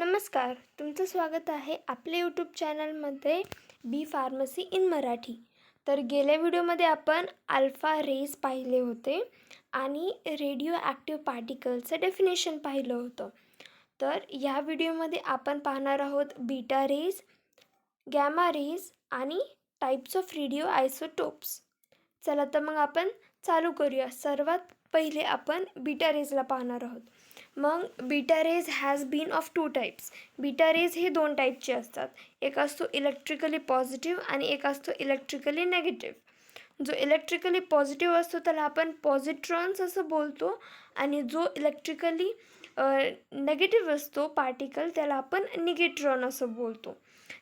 नमस्कार, तुमचं स्वागत आहे आपल्या यूट्यूब चॅनलमध्ये बी फार्मसी इन मराठी. तर गेल्या व्हिडिओमध्ये आपण अल्फा रेज पाहिले होते आणि रेडिओ ॲक्टिव्ह पार्टिकलचं डेफिनेशन पाहिलं होतं. तर या व्हिडिओमध्ये आपण पाहणार आहोत बीटा रेज, गॅमा रेज आणि टाईप्स ऑफ रेडिओ आयसोटोप्स. चला तर मग आपण चालू करूया. सर्वात पहिले आपण बीटा रेजला पाहणार आहोत. मग beta rays has been of two types. Beta rays हे दोन टाईपचे असतात. एक असतो इलेक्ट्रिकली पॉझिटिव्ह आणि एक असतो इलेक्ट्रिकली निगेटिव्ह. जो इलेक्ट्रिकली पॉझिटिव्ह असतो त्याला आपण पॉझिट्रॉन्स असं बोलतो आणि जो इलेक्ट्रिकली नेगेटिव्ह असतो पार्टिकल त्याला आपण निगेट्रॉन असं बोलतो.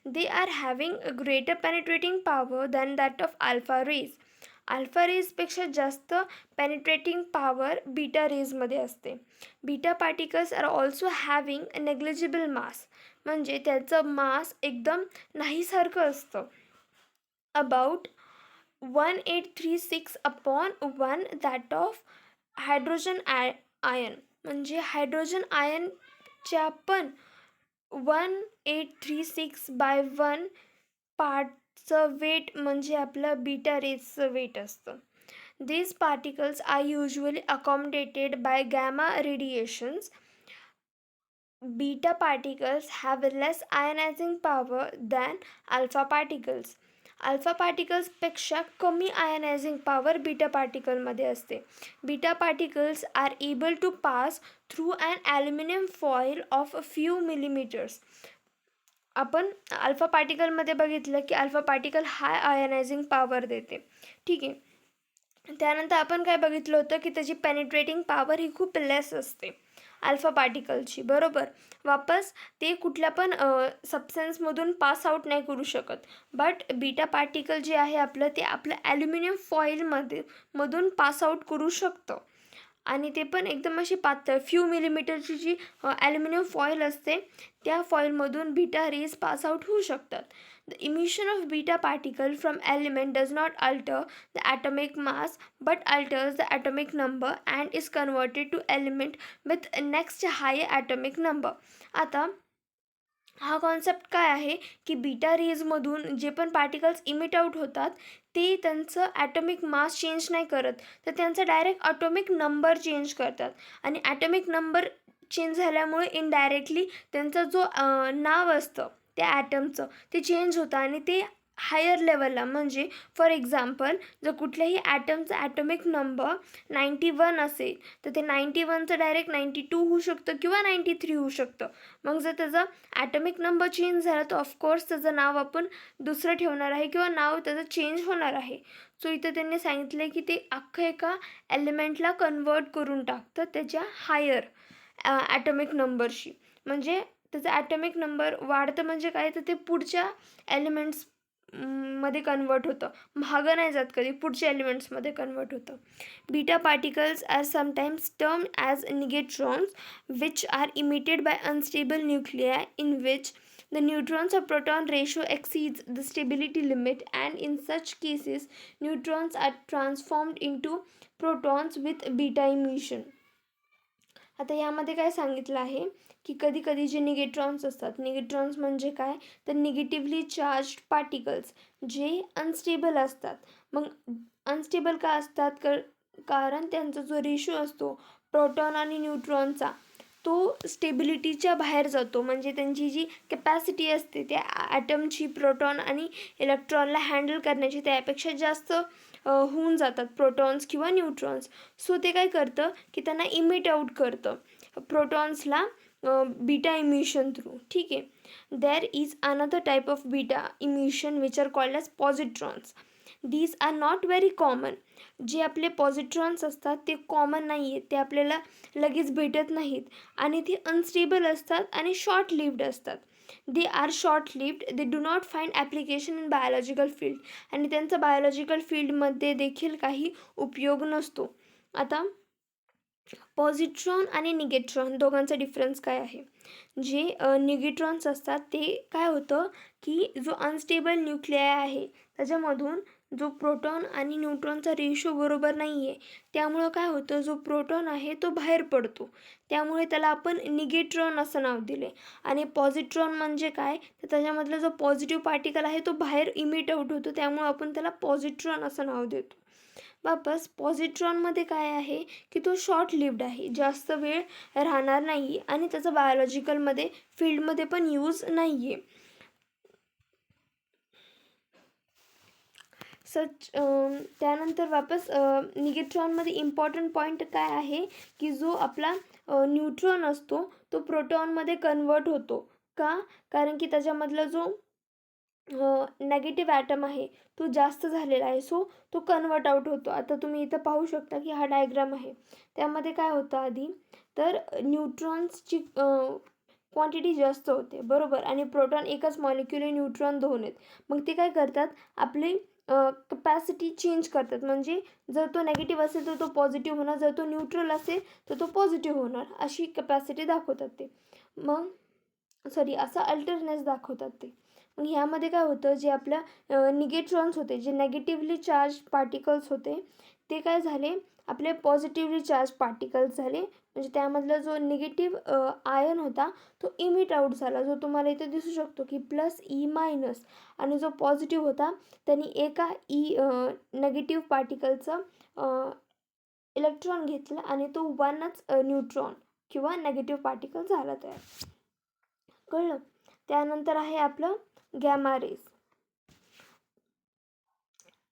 They are having a greater penetrating power than that of alpha rays. Alpha रेजपेक्षा जास्त पेनिट्रेटिंग पॉवर बीटा रेजमध्ये असते. Beta particles are also having a negligible mass, म्हणजे त्याचं मास एकदम नाहीसारखं असतं. About 1836/1 that of hydrogen ion, म्हणजे हायड्रोजन आयनच्या पण 1836/1 पार्टचं वेट म्हणजे आपलं बीटा रेजचं वेट असतं. These particles are usually accommodated by gamma radiations. Beta particles have less ionizing power than alpha particles. Alpha पार्टिकल्सपेक्षा कमी आयनायझिंग पॉवर बीटा पार्टिकलमध्ये असते. Beta particles are able to pass through an aluminium foil of a few millimetres. आपण alpha पार्टिकलमध्ये बघितलं की alpha particle high ionizing power देते. ठीक आहे. त्यानंतर आपण काय बघितलं होतं की त्याची पेनिट्रेटिंग पॉवर ही खूप लेस असते अल्फा पार्टिकलची, बरोबर. वापस ते कुठल्या पण सबस्टन्समधून पास आऊट नाही करू शकत. बट बीटा पार्टिकल जे आहे आपलं ते आपलं ॲल्युमिनियम फॉईलमधून पास आऊट करू शकतं आणि ते पण एकदम अशी पातळ फ्यू मिलीमीटरची जी ॲल्युमिनियम फॉईल असते त्या फॉईलमधून बीटा रेज पास आऊट होऊ शकतात. The emission of beta particle from element does not alter the atomic mass but alters the atomic number and is converted to element with next higher atomic number. आता हा concept काय आहे की beta रेजमधून जे पण particles emit out होतात ते त्यांचं ॲटॉमिक मास चेंज नाही करत, तर त्यांचा डायरेक्ट ॲटॉमिक नंबर चेंज करतात आणि ॲटॉमिक नंबर चेंज झाल्यामुळे इनडायरेक्टली त्यांचं जो नाव असतं त्या ॲटमचं ते चेंज होतं आणि ते हायर लेवलला, म्हणजे फॉर एक्झाम्पल जर कुठल्याही ॲटमचा ॲटॉमिक नंबर 91 असेल तर ते 91चं डायरेक्ट 92 होऊ शकतं किंवा 93 होऊ शकतं. मग जर त्याचा ॲटॉमिक नंबर चेंज झाला तर ऑफकोर्स त्याचं नाव आपण दुसरं ठेवणार आहे किंवा नाव त्याचं चेंज होणार आहे. सो इथं त्यांनी सांगितलं आहे की ते अख्खं एका एलिमेंटला कन्वर्ट करून टाकतं त्याच्या हायर ॲटॉमिक नंबरशी. म्हणजे त्याचा ॲटॉमिक नंबर वाढतं म्हणजे काय, तर ते पुढच्या एलिमेंट्स मध्ये कन्वर्ट होतं, मागं नाही जात कधी, पुढच्या एलिमेंट्समध्ये कन्वर्ट होतं. Beta particles are sometimes termed as negatrons which are emitted by unstable nuclei in which the neutrons or proton ratio exceeds the stability limit, and in such cases neutrons are transformed into protons with beta emission. आता यामध्ये काय सांगितलं आहे की कधी कधी जे निगेट्रॉन्स असतात, निगेट्रॉन्स म्हणजे काय तर निगेटिव्हली चार्ज्ड पार्टिकल्स जे अनस्टेबल असतात. मग अनस्टेबल का असतात कारण त्यांचा जो रेशो असतो प्रोटॉन आणि न्यूट्रॉनचा तो स्टेबिलिटीच्या बाहेर जातो, म्हणजे त्यांची जी कॅपॅसिटी असते त्या ॲटमची प्रोटॉन आणि इलेक्ट्रॉनला हँडल करण्याची त्यापेक्षा जास्त होऊन जातात प्रोटॉन्स किंवा न्यूट्रॉन्स. सो ते काय करतं की त्यांना इमिट आऊट करतं प्रोटॉन्सला बीटा इमिशन थ्रू. ठीक आहे. There is another type of beta emission which are called as positrons. These are not very common. जे आपले पॉझिट्रॉन्स असतात ते कॉमन नाही आहेत, ते आपल्याला लगेच भेटत नाहीत आणि ते अनस्टेबल असतात आणि शॉर्ट लिव्ड असतात. They are short lived, they do not find application in biological field, आणि त्यांचा बायोलॉजिकल फील्डमध्ये देखील काही उपयोग नसतो. आता पॉझिट्रॉन आणि निगेट्रॉन दोघांचा डिफरन्स काय आहे. जे निगेट्रॉन्स असतात ते काय होतं की जो अनस्टेबल न्यूक्लियाय आहे त्याच्यामधून जो प्रोटॉन आणि न्यूट्रॉनचा रेशो बरोबर नाही आहे, त्यामुळं काय होतं, जो प्रोटॉन आहे तो बाहेर पडतो. त्यामुळे त्याला आपण निगेट्रॉन असं नाव दिले. आणि पॉझिट्रॉन म्हणजे काय, तर त्याच्यामधला जो पॉझिटिव्ह पार्टिकल आहे तो बाहेर इमिट आउट होतो, त्यामुळे आपण त्याला पॉझिट्रॉन असं नाव देतो. वापस पॉझिट्रॉनमध्ये काय आहे, की तो शॉर्ट लिव्ड आहे, जास्त वेळ राहणार नाही आणि त्याचा बायोलॉजिकलमध्ये फील्डमध्ये पण यूज नाही आहे. त्यानंतर वापस निगेट्रॉनमध्ये इम्पॉर्टंट पॉईंट काय आहे, की जो आपला न्यूट्रॉन असतो तो प्रोटॉनमध्ये कन्वर्ट होतो. का? कारण की त्याच्यामधला जो नेगेटिव्ह ॲटम आहे तो जास्त झालेला आहे, सो तो कन्वर्ट आउट होतो. आता तुम्ही इथं पाहू शकता की हा डायग्राम आहे. त्यामध्ये काय होतं आधी, तर न्यूट्रॉन्सची क्वांटिटी जास्त होते बरोबर, आणि प्रोटॉन एकच मॉलिक्युल आहे, न्यूट्रॉन 2 आहेत. मग ते काय करतात, आपली कपॅसिटी चेंज करतात. म्हणजे जर तो नेगेटिव्ह असेल तर तो पॉझिटिव्ह होणार, जर तो न्यूट्रल असेल तर तो पॉझिटिव्ह होणार, अशी कपॅसिटी दाखवतात ते. मग सॉरी, असा अल्टरनेस दाखवतात ते. मग ह्यामध्ये काय होतं, जे आपल्या निगेट्रॉन्स होते, जे नेगेटिव्हली चार्ज पार्टिकल्स होते, ते काय झाले, आपले पॉझिटिव्हली चार्ज पार्टिकल्स झाले. म्हणजे त्यामधला जो निगेटिव्ह आयन होता तो इमिट आउट झाला, जो तुम्हाला इथे दिसू शकतो की +E-. आणि जो पॉझिटिव्ह होता त्यांनी एका नेगेटिव्ह पार्टिकलचं इलेक्ट्रॉन घेतला आणि तो 1च न्यूट्रॉन किंवा नेगेटिव्ह पार्टिकल झाला तयार. कळलं? त्यानंतर आहे आपलं gamma rays.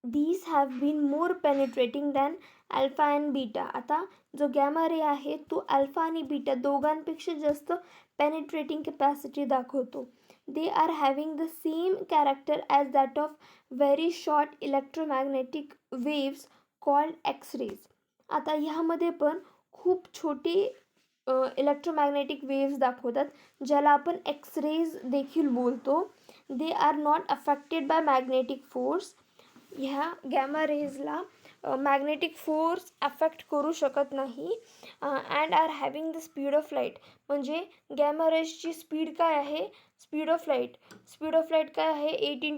These have been more penetrating than alpha and beta. आता जो गॅमा रे आहे तो अल्फा आणि बीटा दोघांपेक्षा जास्त पेनिट्रेटिंग कॅपॅसिटी दाखवतो. दे are having the same character as that of very short electromagnetic waves called X-rays. आता ह्यामध्ये पण खूप छोटे इलेक्ट्रोमॅग्नेटिक वेव्स दाखवतात, ज्याला आपण एक्स-रेज देखील बोलतो. They are not affected by magnetic force. ह्या गॅमा रेजला मॅग्नेटिक फोर्स अफेक्ट करू शकत नाही. And are having the speed of light. म्हणजे गॅमा रेजची स्पीड काय आहे, स्पीड ऑफ लाईट काय आहे, 8 ×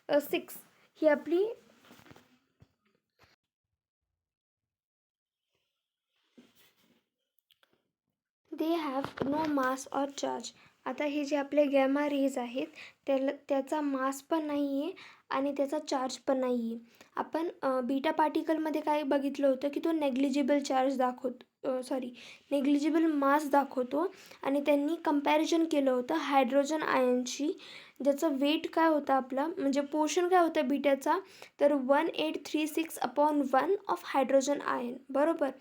10⁶ ही आपली they have no mass or charge. आता हे जे आपले गॅमा रेज आहेत त्याचा मास पण नाही आहे आणि त्याचा चार्ज पण नाही आहे. आपण बीटा पार्टिकलमध्ये काय बघितलं होतं, की तो नेग्लिजिबल चार्ज नेग्लिजिबल मास दाखवतो. आणि त्यांनी कंपॅरिझन केलं होतं हायड्रोजन आयनशी, ज्याचं वेट काय होतं आपला, म्हणजे पोर्शन काय होतं बीटाचा, तर 1836/1 ऑफ हायड्रोजन आयन बरोबर.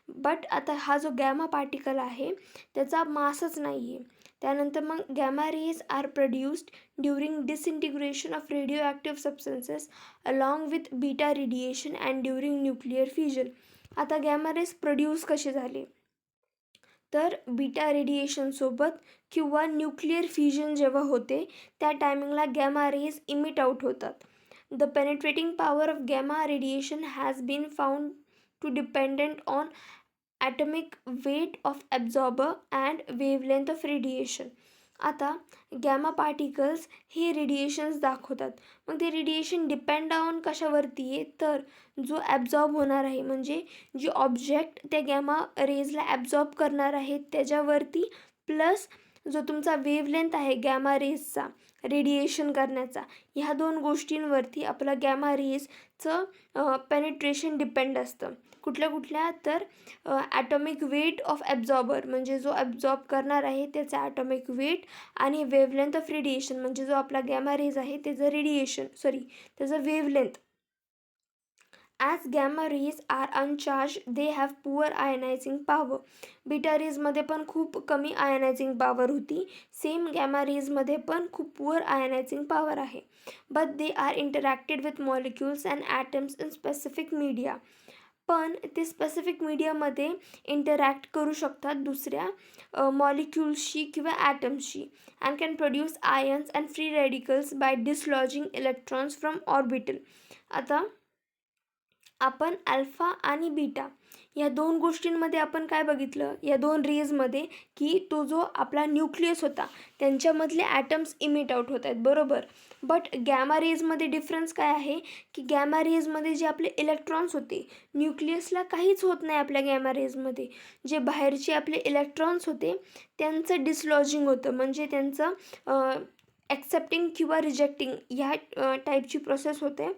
बट आता हा जो गॅमा पार्टिकल आहे त्याचा मासच नाही आहे. त्यानंतर मग gamma rays are produced during disintegration of radioactive substances along with beta radiation and during nuclear fusion. आता गॅमा रेज प्रोड्यूस कसे झाले, तर बीटा रेडिएशनसोबत किंवा न्यूक्लिअर फ्युजन जेव्हा होते त्या टायमिंगला गॅमा रेज इमिट आउट होतात. The penetrating power of gamma radiation has been found to dependent on atomic weight of absorber and wavelength of radiation. आता गॅमा पार्टिकल्स हे रेडिएशन्स दाखवतात. मग ते रेडिएशन डिपेंड ऑन कशावरती आहे, तर जो ॲब्झॉर्ब होणार आहे, म्हणजे जे ऑब्जेक्ट त्या गॅमा रेजला ॲब्झॉर्ब करणार आहे त्याच्यावरती, प्लस जो तुमचा वेवलेंथ आहे गॅमा रेजचा रेडिएशन करण्याचा, ह्या 2 गोष्टींवरती आपला गॅमा रेजचं पेनिट्रेशन डिपेंड असतं. कुठल्या तर ॲटॉमिक वेट ऑफ ॲब्झॉर्बर, म्हणजे जो ॲब्झॉर्ब करणार आहे त्याचा ॲटॉमिक वेट, आणि वेवलेंथ ऑफ रेडिएशन, म्हणजे जो आपला गॅमा रेज आहे त्याचं wavelength. As gamma rays are uncharge they have poor ionizing power. Beta रेजमध्ये पण खूप कमी आयनायझिंग पॉवर होती, सेम गॅमा रेजमध्ये पण खूप पुअर आयनायझिंग पॉवर आहे. But they are interacted with molecules and atoms in specific media. पण ते स्पेसिफिक मीडियामध्ये इंटरॅक्ट करू शकतात दुसऱ्या मॉलिक्युल्सशी किंवा ॲटम्सशी, and can produce ions and free radicals by dislodging electrons from orbital. आता आपण अल्फा आणि बीटा या दोन गोष्टींमध्ये आपण काय बघितलं, या दोन रेजमध्ये, की तो जो आपला न्यूक्लियस होता त्यांच्यामधले ॲटम्स इमिट आउट होत आहेत, बरोबर. बट गॅमा रेजमध्ये डिफरन्स काय आहे, की गॅमा रेजमध्ये जे आपले इलेक्ट्रॉन्स होते, न्यूक्लियसला काहीच होत नाही आपल्या गॅमा रेजमध्ये. जे बाहेरचे आपले इलेक्ट्रॉन्स होते त्यांचं डिसलॉजिंग होतं, म्हणजे त्यांचं ॲक्सेप्टिंग किंवा रिजेक्टिंग ह्या टाईपची प्रोसेस होते.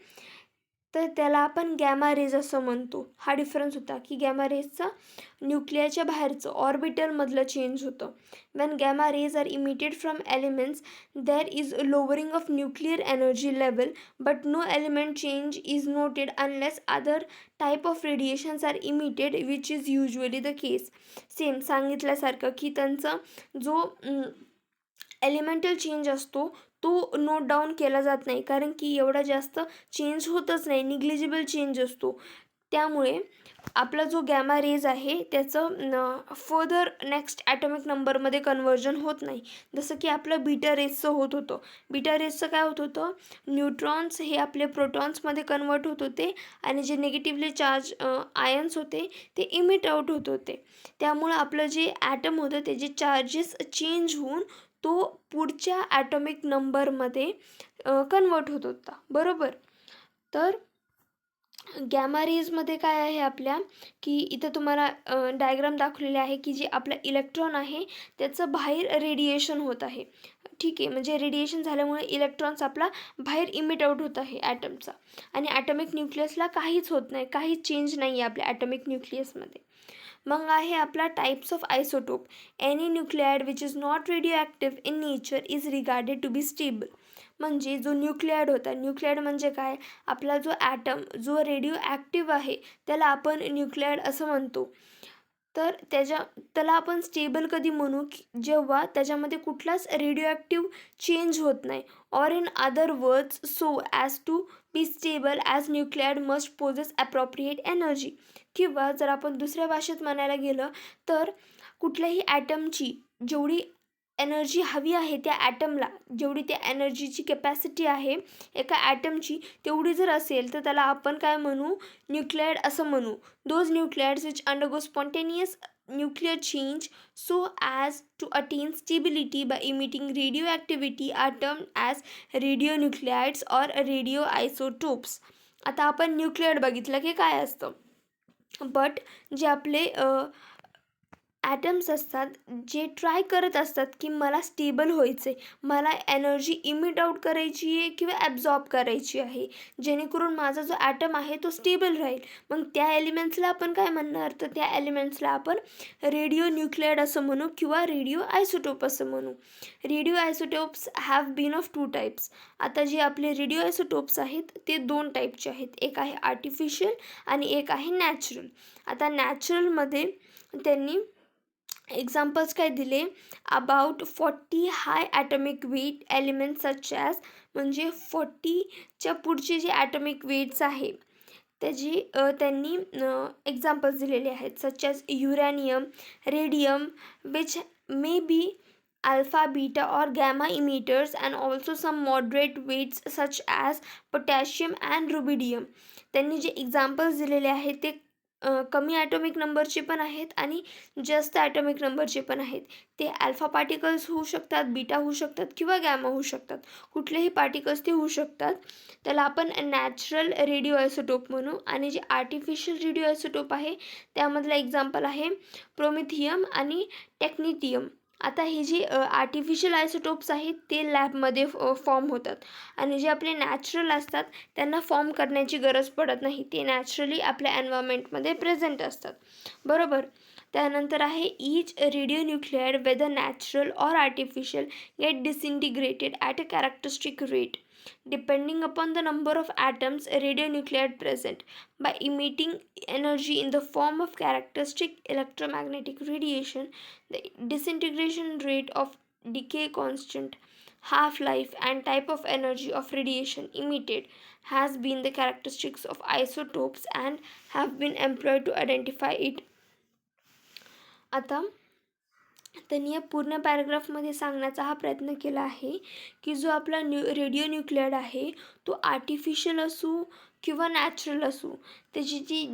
तर त्याला आपण गॅमा रेज असं म्हणतो. हा डिफरन्स होता, की गॅमा रेजचा न्यूक्लियाच्या बाहेरचं ऑर्बिटलमधलं चेंज होतं. When gamma rays are emitted from elements there is lowering of nuclear energy level, but no element change is noted unless other type of radiations are emitted, which is usually the case. Same सांगितल्यासारखं, की त्यांचा जो elemental change असतो तो note down केला जात नाही, कारण की एवढा जास्त चेंज होतच नाही, निग्लिजिबल चेंज असतो. त्यामुळे आपला जो गॅमा रेज आहे त्याचं फर्दर नेक्स्ट ॲटॉमिक नंबरमध्ये कन्वर्जन होत नाही, जसं की आपलं बीटा रेजचं होत होतं. बीटा रेजचं काय होत होतं, न्यूट्रॉन्स हे आपले प्रोटॉन्समध्ये कन्वर्ट होत होते आणि जे निगेटिव्हली चार्ज आयन्स होते ते इमिट आउट होत होते. त्यामुळं आपलं जे ॲटम होतं त्याचे चार्जेस चेंज होऊन तो पुढच्या ॲटॉमिक नंबरमध्ये कन्वर्ट होत होता, बरोबर. तर गॅमा रेजमध्ये काय आहे आपल्या, की इथं तुम्हाला डायग्राम दाखवलेले आहे, की जे आपलं इलेक्ट्रॉन आहे त्याचं बाहेर रेडिएशन होत आहे. ठीक आहे, म्हणजे रेडिएशन झाल्यामुळे इलेक्ट्रॉन्स आपला बाहेर इमिट आउट होत आहे ॲटमचा, आणि ॲटॉमिक न्यूक्लियसला काहीच होत नाही, काहीच चेंज नाही आहे आपल्या ॲटॉमिक न्यूक्लियसमध्ये. मग आहे आपला types of isotope. Any nuclide which is not radio active in nature is regarded to be stable. म्हणजे जो न्यूक्लियाइड होता, न्यूक्लियाइड म्हणजे काय, आपला जो ॲटम जो रेडिओ ॲक्टिव्ह आहे त्याला आपण न्यूक्लियाइड असं म्हणतो. तर त्याला आपण स्टेबल कधी म्हणू, की जेव्हा त्याच्यामध्ये कुठलाच रेडिओ ॲक्टिव्ह चेंज होत नाही, or in other words so as to be stable as nuclide must possess appropriate energy. किंवा जर आपण दुसऱ्या भाषेत म्हणायला गेलं तर कुठल्याही ॲटमची जेवढी एनर्जी हवी आहे त्या ॲटमला, जेवढी त्या एनर्जीची कॅपॅसिटी आहे एका ॲटमची, तेवढी जर असेल तर त्याला आपण काय म्हणू, न्यूक्लियाइड असं म्हणू. Those nuclides which undergo spontaneous nuclear change so as to attain stability by emitting radioactivity are termed as radionuclides or radioisotopes. आता आपण न्यूक्लियाइड बघितलं की काय असतं, बट जे आपले ॲटम्स असतात जे ट्राय करत असतात की मला स्टेबल व्हायचं आहे, मला एनर्जी इमिट आउट करायची आहे किंवा ॲब्झॉर्ब करायची आहे, जेणेकरून माझा जो ॲटम आहे तो स्टेबल राहील. मग त्या एलिमेंट्सला आपण काय म्हणणार, तर त्या एलिमेंट्सला आपण रेडिओ न्यूक्लियाइड असं म्हणू किंवा रेडिओ आयसोटोप असं म्हणू. Radio isotopes have been of two types. आता जे आपले रेडिओ आयसोटोप्स आहेत ते दोन टाईपचे आहेत, एक आहे आर्टिफिशियल आणि एक आहे नॅचरल. आता नॅचरलमध्ये त्यांनी एक्झाम्पल्स काय दिले, about 40 high atomic weight elements such as, म्हणजे 40च्या पुढचे जे ॲटॉमिक वेट्स आहे त्याची त्यांनी एक्झाम्पल्स दिलेले आहेत, such as uranium, radium, which may be alpha, beta और gamma emitters, and also some moderate weights such as potassium and rubidium. त्यांनी जे एक्झाम्पल्स दिलेले आहेत ते कमी ॲटॉमिक नंबरचे पण आहेत आणि जास्त ॲटॉमिक नंबरचे पण आहेत. ते अल्फा पार्टिकल्स होऊ शकतात, बीटा होऊ शकतात किंवा गॅमा होऊ शकतात, कुठलेही पार्टिकल्स ते होऊ शकतात. त्याला आपण नॅचरल रेडिओ आयसोटोप म्हणू. आणि जे आर्टिफिशियल रेडिओ आयसोटोप आहे त्यामधलं एक्झाम्पल आहे प्रोमिथियम आणि टेक्निटियम. आता हे जे आर्टिफिशियल आयसोटोप्स आहेत ते लॅबमध्ये फॉर्म होतात, आणि जे आपले नॅचरल असतात त्यांना फॉर्म करण्याची गरज पडत नाही, ते नॅचरली आपल्या एन्व्हायरमेंटमध्ये प्रेझेंट असतात, बरोबर. त्यानंतर आहे each radionuclide whether natural or artificial get disintegrated at a characteristic rate depending upon the number of atoms radionuclide present by emitting energy in the form of characteristic electromagnetic radiation. The disintegration rate of decay constant, half-life and type of energy of radiation emitted has been the characteristics of isotopes and have been employed to identify it. आता त्यांनी या पूर्ण पॅराग्राफमध्ये सांगण्याचा हा प्रयत्न केला आहे की जो आपला रेडिओ न्यूक्लियड आहे तो आर्टिफिशियल असू किंवा नॅचरल असू, त्याची जी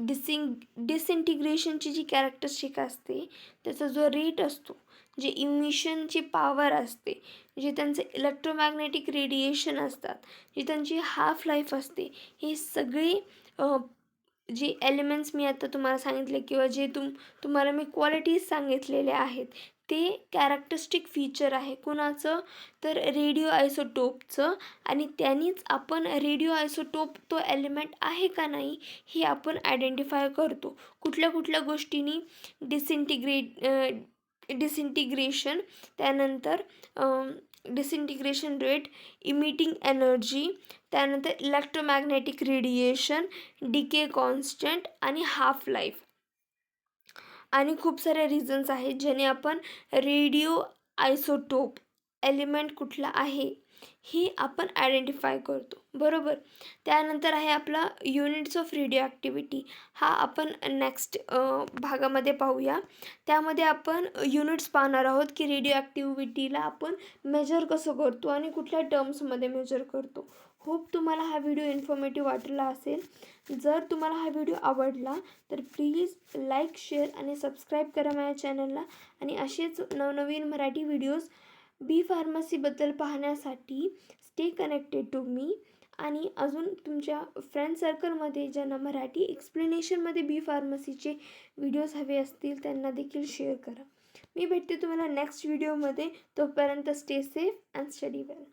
डिसइंटिग्रेशनची जी कॅरेक्टरिस्टिक असते, त्याचा जो रेट असतो, जे इमिशनची पॉवर असते, जे त्यांचे इलेक्ट्रोमॅग्नेटिक रेडिएशन असतात, जी त्यांची हाफ लाईफ असते, हे सगळे जे एलिमेंट्स मी आता तुम्हाला सांगितले किंवा जे तुम्हाला मी क्वालिटीज सांगितलेले आहेत, ते कॅरेक्टरिस्टिक फीचर आहे कुणाचं, तर रेडिओ आयसोटोपचं. आणि त्यांनीच आपण रेडिओ आयसोटोप तो एलिमेंट आहे का नाही हे आपण आयडेंटिफाय करतो. कुठल्या कुठल्या गोष्टींनी डिसइंटिग्रेशन, त्यानंतर डिसइंटिग्रेशन रेट, इमिटिंग एनर्जी, त्यानंतर इलेक्ट्रोमॅग्नेटिक रेडिएशन, डिके कॉन्स्टंट आणि हाफ लाईफ. आणि खूप सारे रिझन्स आहेत ज्याने आपण रेडिओ आयसोटोप एलिमेंट कुठला आहे हे आपण आयडेंटिफाय करतो, बरोबर. त्यानंतर आहे आपला युनिट्स ऑफ रेडिओ ॲक्टिव्हिटी. हा आपण नेक्स्ट भागामध्ये पाहूया. त्यामध्ये आपण युनिट्स पाहणार आहोत की रेडिओ ॲक्टिव्हिटीला आपण मेजर कसं करतो आणि कुठल्या टर्म्समध्ये मेजर करतो. होप तुम्हाला हा व्हिडिओ इन्फॉर्मेटिव्ह वाटला असेल. जर तुम्हाला हा व्हिडिओ आवडला तर प्लीज लाईक, शेअर आणि सबस्क्राईब करा माझ्या चॅनलला. आणि असेच नवनवीन मराठी व्हिडिओज बी फार्मसीबद्दल पाहण्यासाठी स्टे कनेक्टेड टू मी. आणि अजून तुमच्या फ्रेंड सर्कलमध्ये ज्यांना मराठी एक्सप्लेनेशनमध्ये बी फार्मसीचे व्हिडिओज हवे असतील त्यांना देखील शेअर करा. मी भेटते तुम्हाला नेक्स्ट व्हिडिओमध्ये. तोपर्यंत stay safe and study well.